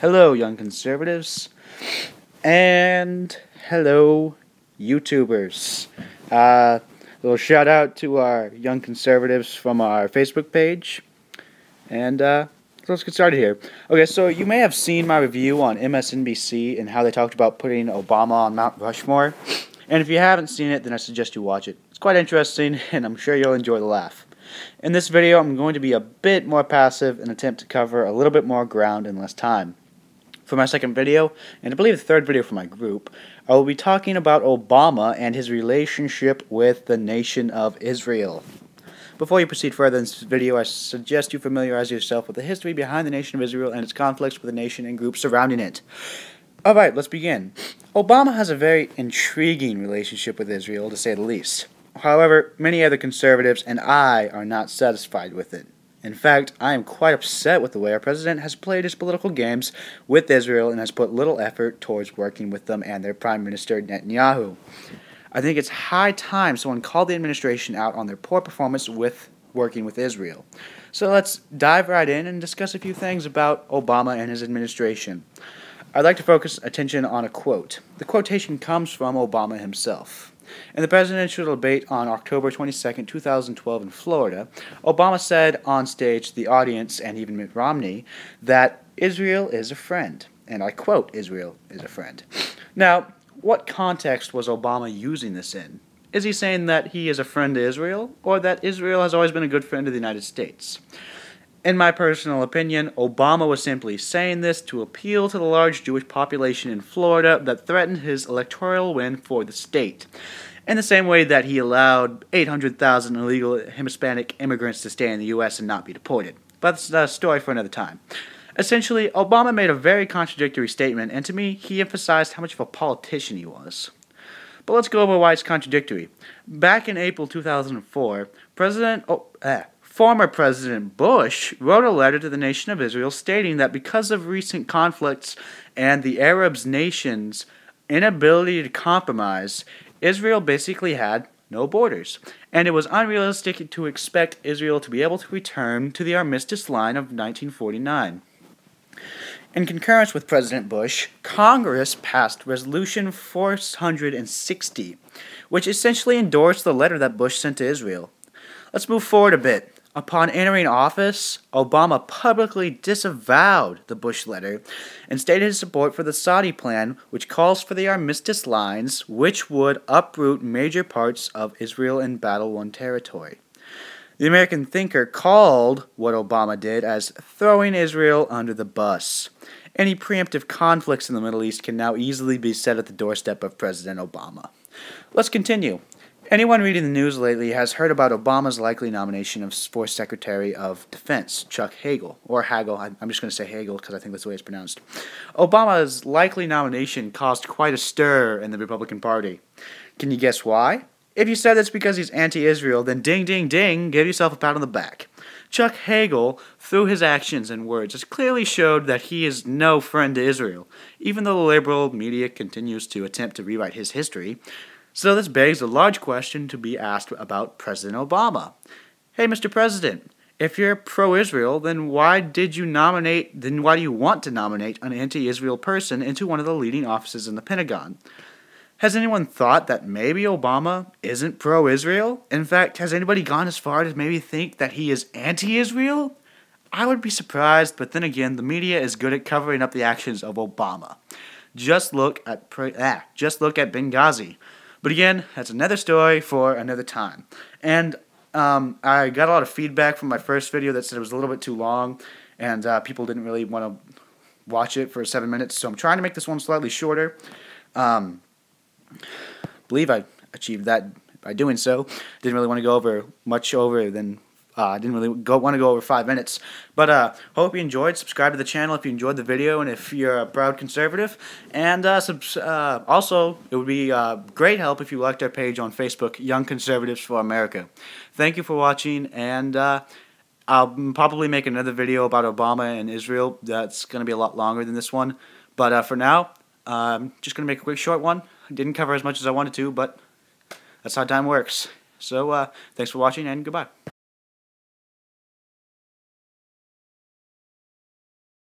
Hello, young conservatives, and hello, YouTubers. A little shout out to our young conservatives from our Facebook page, and let's get started here. Okay, so you may have seen my review on MSNBC and how they talked about putting Obama on Mount Rushmore, and if you haven't seen it, then I suggest you watch it. It's quite interesting, and I'm sure you'll enjoy the laugh. In this video, I'm going to be a bit more passive and attempt to cover a little bit more ground in less time. For my second video, and I believe the third video for my group, I will be talking about Obama and his relationship with the nation of Israel. Before you proceed further in this video, I suggest you familiarize yourself with the history behind the nation of Israel and its conflicts with the nation and groups surrounding it. Alright, let's begin. Obama has a very intriguing relationship with Israel, to say the least. However, many other conservatives and I are not satisfied with it. In fact, I am quite upset with the way our president has played his political games with Israel and has put little effort towards working with them and their Prime Minister Netanyahu. I think it's high time someone called the administration out on their poor performance with working with Israel. So let's dive right in and discuss a few things about Obama and his administration. I'd like to focus attention on a quote. The quotation comes from Obama himself. In the presidential debate on October 22, 2012 in Florida, Obama said on stage to the audience and even Mitt Romney that Israel is a friend. And I quote, Israel is a friend. Now, what context was Obama using this in? Is he saying that he is a friend to Israel, or that Israel has always been a good friend to the United States? In my personal opinion, Obama was simply saying this to appeal to the large Jewish population in Florida that threatened his electoral win for the state, in the same way that he allowed 800,000 illegal Hispanic immigrants to stay in the U.S. and not be deported. But that's a story for another time. Essentially, Obama made a very contradictory statement, and to me, he emphasized how much of a politician he was. But let's go over why it's contradictory. Back in April 2004, former President Bush wrote a letter to the nation of Israel stating that because of recent conflicts and the Arab nations' inability to compromise, Israel basically had no borders, and it was unrealistic to expect Israel to be able to return to the armistice line of 1949. In concurrence with President Bush, Congress passed Resolution 460, which essentially endorsed the letter that Bush sent to Israel. Let's move forward a bit. Upon entering office, Obama publicly disavowed the Bush letter and stated his support for the Saudi plan, which calls for the armistice lines, which would uproot major parts of Israel in battle-won territory. The American thinker called what Obama did as throwing Israel under the bus. Any preemptive conflicts in the Middle East can now easily be set at the doorstep of President Obama. Let's continue. Anyone reading the news lately has heard about Obama's likely nomination for Secretary of Defense, Chuck Hagel, or Hagel. I'm just going to say Hagel because I think that's the way it's pronounced. Obama's likely nomination caused quite a stir in the Republican Party. Can you guess why? If you said it's because he's anti-Israel, then ding, ding, ding, give yourself a pat on the back. Chuck Hagel, through his actions and words, has clearly showed that he is no friend to Israel, even though the liberal media continues to attempt to rewrite his history. So this begs a large question to be asked about President Obama. Hey, Mr. President, if you're pro-Israel, then why do you want to nominate an anti-Israel person into one of the leading offices in the Pentagon? Has anyone thought that maybe Obama isn't pro-Israel? In fact, has anybody gone as far as maybe think that he is anti-Israel? I would be surprised, but then again, the media is good at covering up the actions of Obama. Just look at Benghazi. But again, that's another story for another time. And I got a lot of feedback from my first video that said it was a little bit too long, and people didn't really want to watch it for 7 minutes, so I'm trying to make this one slightly shorter. I believe I achieved that by doing so. Didn't really want to go over much over than didn't really want to go over 5 minutes. But hope you enjoyed. Subscribe to the channel if you enjoyed the video and if you're a proud conservative. And also, it would be great help if you liked our page on Facebook, Young Conservatives for America. Thank you for watching, and I'll probably make another video about Obama and Israel that's going to be a lot longer than this one. But for now, I'm just going to make a quick short one. Didn't cover as much as I wanted to, but that's how time works. So thanks for watching, and goodbye.